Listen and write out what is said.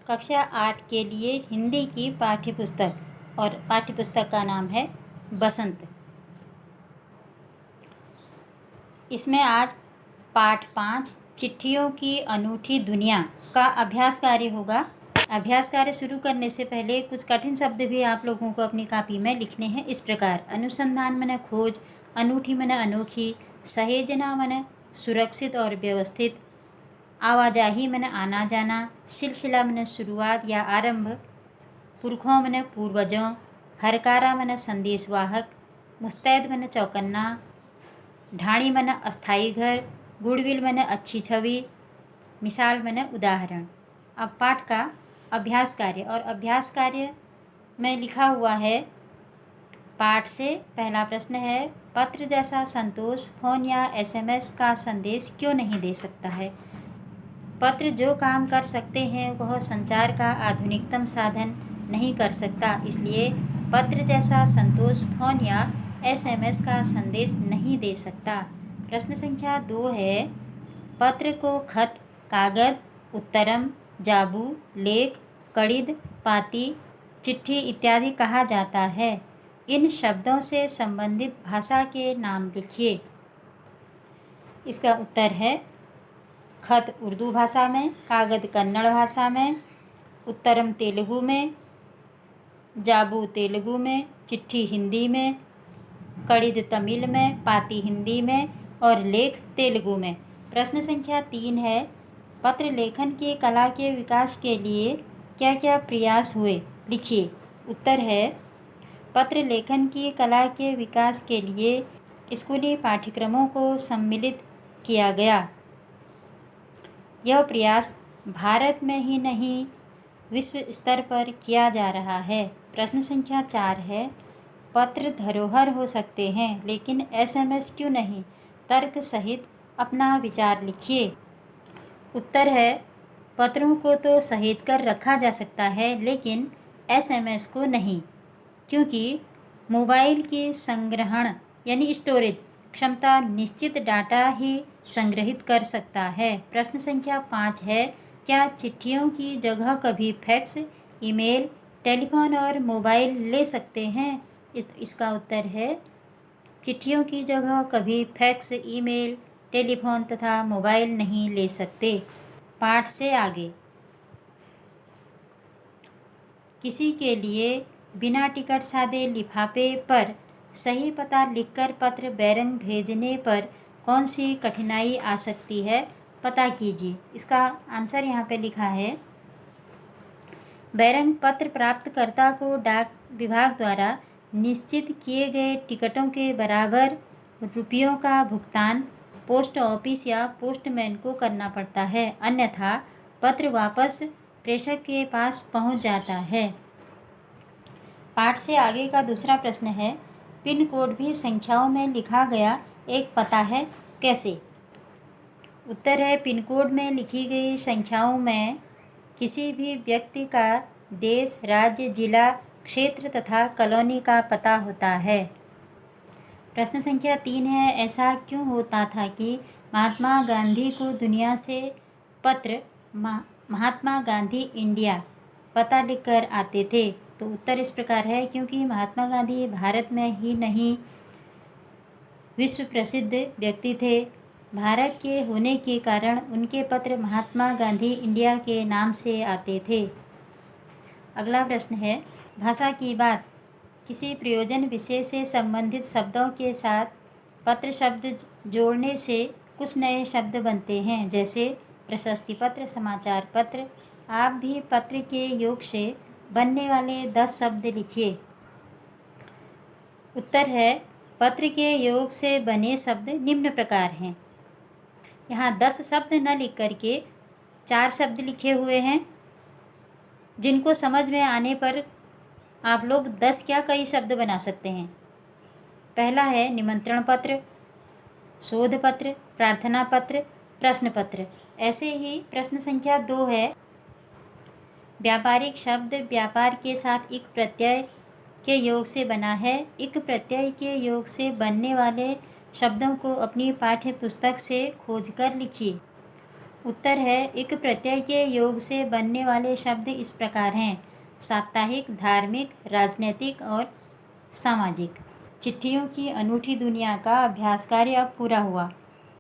कक्षा 8 के लिए हिंदी की पाठ्यपुस्तक, और पाठ्यपुस्तक का नाम है बसंत। इसमें आज पाठ 5 चिट्ठियों की अनूठी दुनिया का अभ्यास कार्य होगा। अभ्यास कार्य शुरू करने से पहले कुछ कठिन शब्द भी आप लोगों को अपनी कापी में लिखने हैं इस प्रकार। अनुसंधान माने खोज, अनूठी माने अनोखी, सहेजना माने सुरक्षित और व्यवस्थित, आवाजाही माने आना जाना, सिलसिला माने शुरुआत या आरंभ, पुरखों माने पूर्वजों, हरकारा माने संदेशवाहक, मुस्तैद माने चौकन्ना, ढाणी माने अस्थायी घर, गुडविल माने अच्छी छवि, मिसाल माने उदाहरण। अब पाठ का अभ्यास कार्य, और अभ्यास कार्य में लिखा हुआ है पाठ से पहला प्रश्न है, पत्र जैसा संतोष फोन या एसएमएस का संदेश क्यों नहीं दे सकता है? पत्र जो काम कर सकते हैं वह संचार का आधुनिकतम साधन नहीं कर सकता, इसलिए पत्र जैसा संतोष फोन या एसएमएस का संदेश नहीं दे सकता। प्रश्न संख्या 2 है, पत्र को खत, कागज, उत्तरम, जाबू, लेख, कड़िद, पाती, चिट्ठी इत्यादि कहा जाता है। इन शब्दों से संबंधित भाषा के नाम लिखिए। इसका उत्तर है खत उर्दू भाषा में, कागज कन्नड़ भाषा में, उत्तरम तेलुगु में, जाबू तेलुगु में, चिट्ठी हिंदी में, कड़िद तमिल में, पाती हिंदी में और लेख तेलुगु में। प्रश्न संख्या 3 है, पत्र लेखन की कला के विकास के लिए क्या क्या प्रयास हुए? लिखिए। उत्तर है, पत्र लेखन की कला के विकास के लिए स्कूली पाठ्यक्रमों को सम्मिलित किया गया। यह प्रयास भारत में ही नहीं विश्व स्तर पर किया जा रहा है। प्रश्न संख्या 4 है, पत्र धरोहर हो सकते हैं लेकिन एसएमएस क्यों नहीं? तर्क सहित अपना विचार लिखिए। उत्तर है, पत्रों को तो सहेज कर रखा जा सकता है लेकिन एसएमएस को नहीं, क्योंकि मोबाइल की संग्रहण यानी स्टोरेज क्षमता निश्चित डाटा ही संग्रहित कर सकता है। प्रश्न संख्या 5 है, क्या चिट्ठियों की जगह कभी फैक्स, ईमेल, टेलीफोन और मोबाइल ले सकते हैं? इसका उत्तर है, चिट्ठियों की जगह कभी फैक्स, ईमेल, टेलीफोन तथा मोबाइल नहीं ले सकते। पाठ से आगे, किसी के लिए बिना टिकट सादे लिफाफे पर सही पता लिखकर पत्र बैरंग भेजने पर कौन सी कठिनाई आ सकती है? पता कीजिए। इसका आंसर यहाँ पे लिखा है, बैरंग पत्र प्राप्तकर्ता को डाक विभाग द्वारा निश्चित किए गए टिकटों के बराबर रुपयों का भुगतान पोस्ट ऑफिस या पोस्टमैन को करना पड़ता है, अन्यथा पत्र वापस प्रेषक के पास पहुंच जाता है। पाठ से आगे का दूसरा प्रश्न है, पिन कोड भी संख्याओं में लिखा गया एक पता है, कैसे? उत्तर है, पिन कोड में लिखी गई संख्याओं में किसी भी व्यक्ति का देश, राज्य, जिला, क्षेत्र तथा कॉलोनी का पता होता है। प्रश्न संख्या 3 है, ऐसा क्यों होता था कि महात्मा गांधी को दुनिया से पत्र महात्मा गांधी इंडिया पता लिखकर आते थे? तो उत्तर इस प्रकार है, क्योंकि महात्मा गांधी भारत में ही नहीं विश्व प्रसिद्ध व्यक्ति थे। भारत के होने के कारण उनके पत्र महात्मा गांधी इंडिया के नाम से आते थे। अगला प्रश्न है, भाषा की बात, किसी प्रयोजन विषय से संबंधित शब्दों के साथ पत्र शब्द जोड़ने से कुछ नए शब्द बनते हैं, जैसे प्रशस्ति पत्र, समाचार पत्र। आप भी पत्र के योग से बनने वाले 10 शब्द लिखिए। उत्तर है, पत्र के योग से बने शब्द निम्न प्रकार हैं। यहाँ 10 शब्द न लिख करके 4 शब्द लिखे हुए हैं, जिनको समझ में आने पर आप लोग 10 क्या कई शब्द बना सकते हैं। पहला है निमंत्रण पत्र, शोध पत्र, प्रार्थना पत्र, प्रश्न पत्र। ऐसे ही प्रश्न संख्या 2 है, व्यापारिक शब्द व्यापार के साथ इक प्रत्यय के योग से बना है। इक प्रत्यय के योग से बनने वाले शब्दों को अपनी पाठ्य पुस्तक से खोजकर लिखिए। उत्तर है एक प्रत्यय के योग से बनने वाले शब्द इस प्रकार हैं: साप्ताहिक, धार्मिक, राजनीतिक और सामाजिक। चिट्ठियों की अनूठी दुनिया का अभ्यास कार्य अब पूरा हुआ।